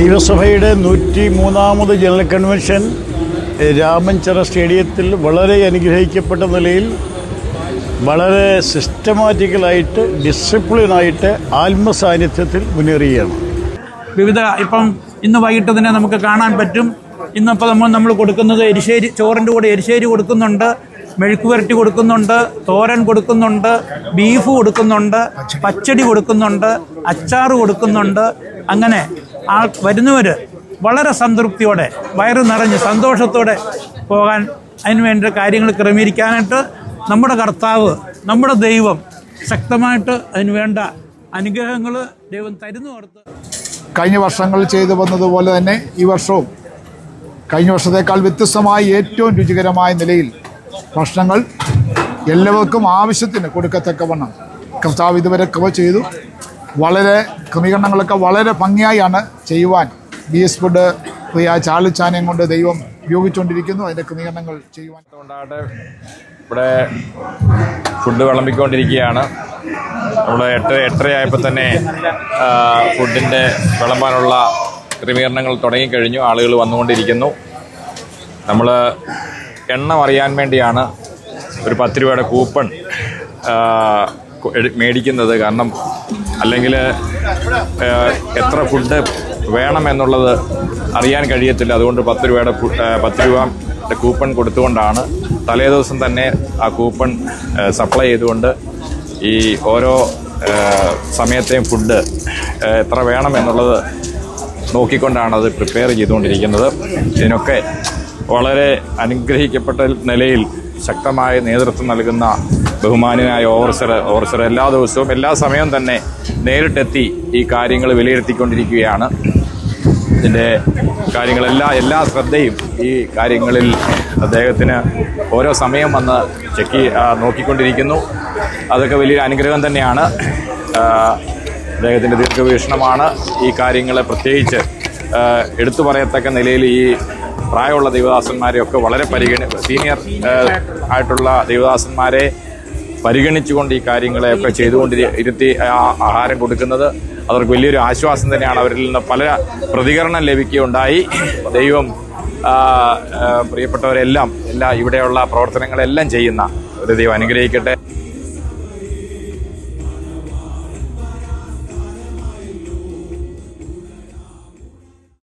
ദൈവസഭയുടെ 103ാമത് general convention Ramanchira സ്റ്റേഡിയത്തിൽ വളരെ അനുഗ്രഹിക്കപ്പെട്ട നിലയിൽ വളരെ സിസ്റ്റമാറ്റിക്കലായിട്ട് ഡിസിപ്ലിനായിട്ട് ആത്മസാന്നിധ്യത്തിൽ മുന്നേറുകയാണ്. ഇപ്പം ഇന്ന് വൈകിട്ട് തന്നെ നമുക്ക് കാണാൻ പറ്റും. ഇന്നിപ്പോൾ നമ്മൾ കൊടുക്കുന്നത് എരിശ്ശേരി, ചോറിൻ്റെ കൂടെ എരിശ്ശേരി കൊടുക്കുന്നുണ്ട്, മെഴുക്കുവരട്ടി കൊടുക്കുന്നുണ്ട്, തോരൻ കൊടുക്കുന്നുണ്ട്, ബീഫ് കൊടുക്കുന്നുണ്ട്, പച്ചടി കൊടുക്കുന്നുണ്ട്, അച്ചാറ് കൊടുക്കുന്നുണ്ട്. അങ്ങനെ വരുന്നവർ വളരെ സംതൃപ്തിയോടെ വയറ് നിറഞ്ഞ് സന്തോഷത്തോടെ പോകാൻ അതിനുവേണ്ട കാര്യങ്ങൾ ക്രമീകരിക്കാനായിട്ട് നമ്മുടെ കർത്താവ്, നമ്മുടെ ദൈവം ശക്തമായിട്ട് അതിനുവേണ്ട അനുഗ്രഹങ്ങൾ ദൈവം തരുന്നു. ഓർത്ത് കഴിഞ്ഞ വർഷങ്ങളിൽ ചെയ്തു വന്നതുപോലെ തന്നെ ഈ വർഷവും കഴിഞ്ഞ വർഷത്തേക്കാൾ വ്യത്യസ്തമായി ഏറ്റവും രുചികരമായ നിലയിൽ ഭക്ഷണങ്ങൾ എല്ലാവർക്കും ആവശ്യത്തിന് കൊടുക്കത്തക്കവണ്ണം കർത്താവ് ഇതുവരെ കവർ ചെയ്തു. വളരെ ക്രമീകരണങ്ങളൊക്കെ വളരെ ഭംഗിയായാണ് ചെയ്യുവാൻ BS ഫുഡ് പ്രിയ ചാലുച്ചാനയും കൊണ്ട് ദൈവം ഉപയോഗിച്ചുകൊണ്ടിരിക്കുന്നു. അതിൻ്റെ ക്രമീകരണങ്ങൾ ചെയ്യുവാൻ ഇവിടെ ഫുഡ് വിളമ്പിക്കൊണ്ടിരിക്കുകയാണ്. നമ്മൾ 8:30 ആയപ്പോൾ തന്നെ ഫുഡിൻ്റെ വിളമ്പാനുള്ള ക്രമീകരണങ്ങൾ തുടങ്ങിക്കഴിഞ്ഞു. ആളുകൾ വന്നുകൊണ്ടിരിക്കുന്നു. നമ്മൾ എണ്ണം അറിയാൻ വേണ്ടിയാണ് ഒരു 10 രൂപയുടെ കൂപ്പൺ മേടിക്കുന്നത്. കാരണം അല്ലെങ്കിൽ എത്ര ഫുഡ് വേണമെന്നുള്ളത് അറിയാൻ കഴിയത്തില്ല. അതുകൊണ്ട് 10 രൂപയുടെ കൂപ്പൺ കൊടുത്തുകൊണ്ടാണ് തലേദിവസം തന്നെ ആ കൂപ്പൺ സപ്ലൈ ചെയ്തുകൊണ്ട് ഈ ഓരോ സമയത്തെയും ഫുഡ് എത്ര വേണമെന്നുള്ളത് നോക്കിക്കൊണ്ടാണ് അത് പ്രിപ്പയർ ചെയ്തുകൊണ്ടിരിക്കുന്നത്. ഇതിനൊക്കെ വളരെ അനുഗ്രഹിക്കപ്പെട്ട നിലയിൽ ശക്തമായ നേതൃത്വം നൽകുന്ന ബഹുമാന്യനായ ഓവർസർ എല്ലാ ദിവസവും എല്ലാ സമയവും തന്നെ നേരിട്ടെത്തി ഈ കാര്യങ്ങൾ വിലയിരുത്തിക്കൊണ്ടിരിക്കുകയാണ്. ഇതിൻ്റെ എല്ലാ ശ്രദ്ധയും ഈ കാര്യങ്ങളിൽ അദ്ദേഹത്തിന് ഓരോ സമയം വന്ന് നോക്കിക്കൊണ്ടിരിക്കുന്നു. അതൊക്കെ വലിയൊരു അനുഗ്രഹം തന്നെയാണ്. അദ്ദേഹത്തിൻ്റെ ദീർഘവീക്ഷണമാണ് ഈ കാര്യങ്ങളെ പ്രത്യേകിച്ച് എടുത്തു പറയത്തക്ക നിലയിൽ ഈ പ്രായമുള്ള ദൈവദാസന്മാരെയൊക്കെ വളരെ സീനിയർ ആയിട്ടുള്ള ദൈവദാസന്മാരെ പരിഗണിച്ചുകൊണ്ട് ഈ കാര്യങ്ങളെയൊക്കെ ഇരുത്തി ആഹാരം കൊടുക്കുന്നത് അവർക്ക് വലിയൊരു ആശ്വാസം തന്നെയാണ്. അവരിൽ നിന്ന് പല പ്രതികരണം ലഭിക്കുകയുണ്ടായി. ദൈവം പ്രിയപ്പെട്ടവരെല്ലാം ഇവിടെയുള്ള പ്രവർത്തനങ്ങളെല്ലാം ചെയ്യുന്ന ഒരു ദൈവം അനുഗ്രഹിക്കട്ടെ.